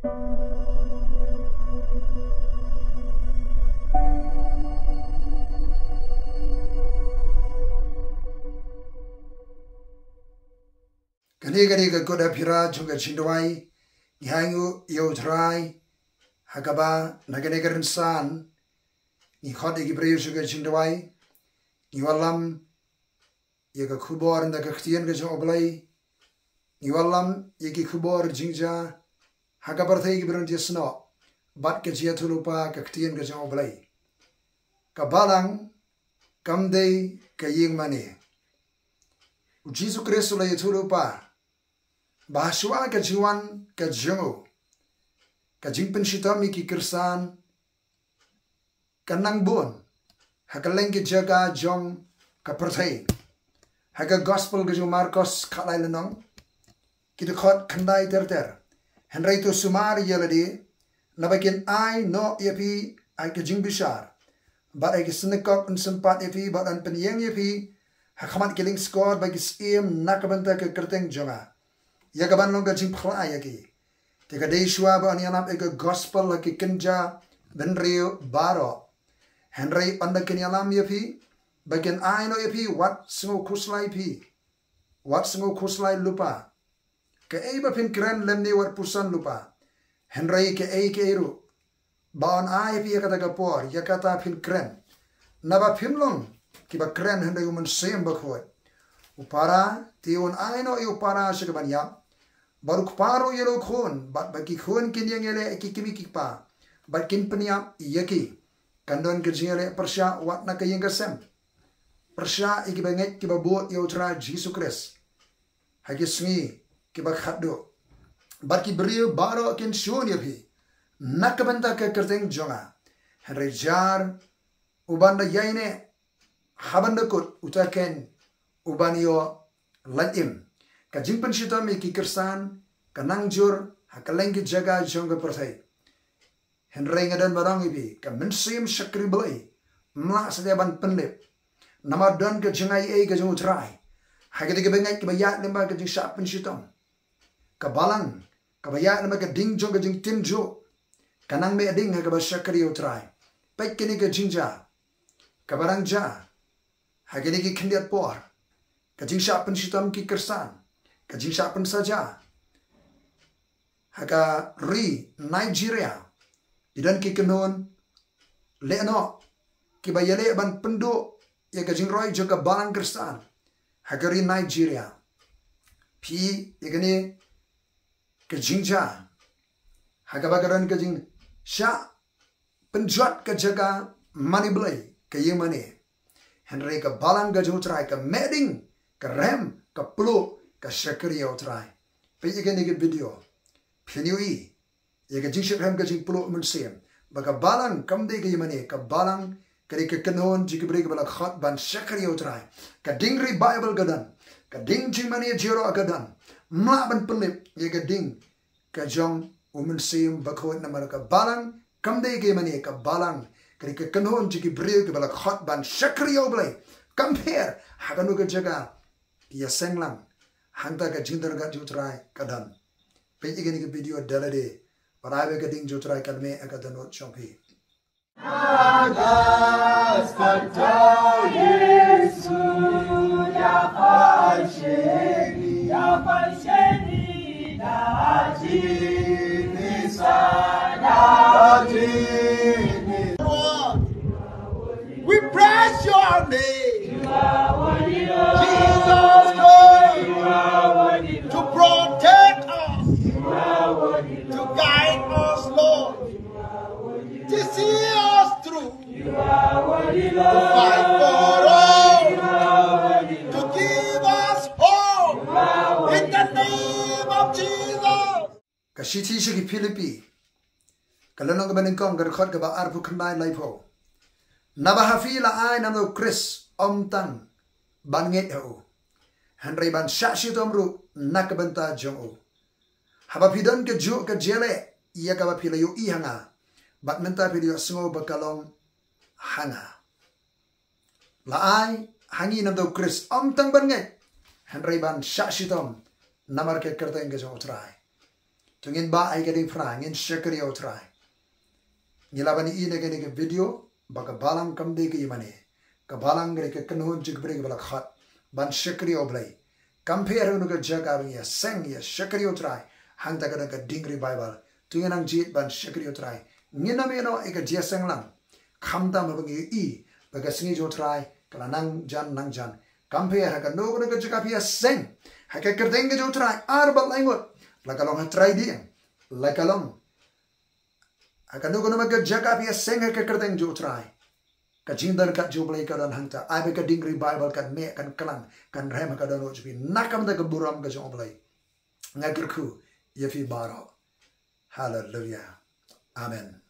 Gani ke KUT-APPHIRA juga cindawai ngihangu yautrai hakaba nagane kerensan ni khot igi breyu juga cindawai ngiwalam ya ke kubor nda kektian ke jong oblai ngiwalam yaki kubor jingja hakabar thai igi berang jesno bat ke jia tulupa kektian ke jong oblai kabalang kamdei ke ïingmane Jesu Kristus la yatulupa bahaswa ke jiwan ke jongo ke jingpen shitami ki kirsan kanang bon hakaleng ke jaga jong ka perthai haga gospel ke jong Marcos khalai lenong kita khot khandai ter henrai to sumar yeladi nabakin ai no yapi ai ke jing bishar but ai ke snekok un sempat yapi but an penyeng yapi hakamat kiling skor bagi sim nakabanta ke kerteng jonga ya kaban long ka jing phla ya ki te ka dei shwa ba ani anap ek gospel la ki kenja benrio baro henry panda ken yalam ya phi bagen ai no ya phi wat singo khuslai phi wat singo khuslai lupa ke ei ba phin kran lemni wat pusan lupa henry ke ei ke ru ba on ai phi ka ta ka por ya kata phin kran na ba phim long ki ba kran henry man sem ba khoi upara ti on ai no yu para se ka ban ya baru keparo yelo khon bat bagi khon kin yang ele ki kimi ki pa bat kin peniap yaki kandon ke jingele persya wat na ke yang kesem persya iki banget ki babot yo tra Jesus Christ hagi sngi ki ba khaddo bat ki brio baro kin shon yapi nak banta ke kerteng jonga henry jar ubanda yaine habanda kut utaken ubanio latim ka jingpen shita me ki kirsan kanang jur hakaleng ki jaga jonga perthai henry ngadan barang ibi ka mensim shakri blai mla sedeban penlip nama don ke jengai e ke jong trai hagede ke bengai ke bayat lemba ke jing shap pen shitam ka balang ka bayat lemba ke ding jong ke jing tin jo kanang me ding ha ka ba shakri o trai pek kini ke jingja ka barang ja hagede ki khendiat por ka jing shap pen shitam ki kirsan kajing siapan saja haka ri Nigeria idan ki kenon leno ki bayale ban penduk ya kajing roy juga balang kersan haka ri Nigeria pi igani kajing ja haka bagaran kajing Shah pynjot ke jaga mani blai ke ïingmane henry ke balang gajung trai ke meding ke rhem ke plu ka shakri ya utrai pe ye ke video phiniwi ye ke jing shakram ka jing plo mun sem baga balang kam de ke ïingmane ka balang kari ke kanon ji ke bre ke bala khat ban shakri ya utrai ka dingri bible gadan ka ding jingmane jiro gadan ma ban pelip ye ke ding ka jong umun sem bakho na mar ka balang kam de ke ïingmane ka balang kari ke kanon ji ke bre ke bala khat ban shakri ya blai compare haganu ke jaga ya senglang hangta ka jindar ga jutrai kadan pe igeni ke video dalade parabe ka ding jutrai kadme akadano chompi agas kata Yesu ya palsheni na jini sana jini we praise your name Jesus to protect us, to guide us, Lord, to see us through, to fight for us, to give us hope in the name of Jesus. Kashiti shiki Philippi, kalanong kabaningkong garkhot kaba arpu kambay laipo. Nabahafi la ay namno Chris omtang banget ho. Henry ban shashi tomru nakabanta jongo. Habapidan ke jo ke jele iya kabapila yo ihanga. Bat menta pilio sengo bakalong hanga. La ay hangi namdo Chris omtang banget. Henry ban shashi tom namar ke kerteng ke jongo trai. Tungin ba ay kading fra ngin shakari o try. Ngilaban ine ke video baka balang kamde ke imane. Ka balang gre ke kanhun jigbre ke balak khat ban shakari o blai. Compare unu ke jaga ya seng ya shakari o try. Hang ta kadang ka dingri Bible. Tungin ang jit ban shakari o try. Ngina me no eka dia seng lang. Khamda ma bangi I baka singi jo try kala nang jan. Compare ka no ke jaga ya seng. Haka kerdeng ke jo try arba langot. Lakalong ha try dia. Lakalong. Haka no ke jaga ya seng haka kerdeng jo try. Ka jindar ka jo blai ka dan hangta. Ai baka dingri Bible kan me kan kalang kan rhem ka dan ro jbi nakam da ka buram ka jo blai. Ngagerku yefi baro. Hallelujah. Amen.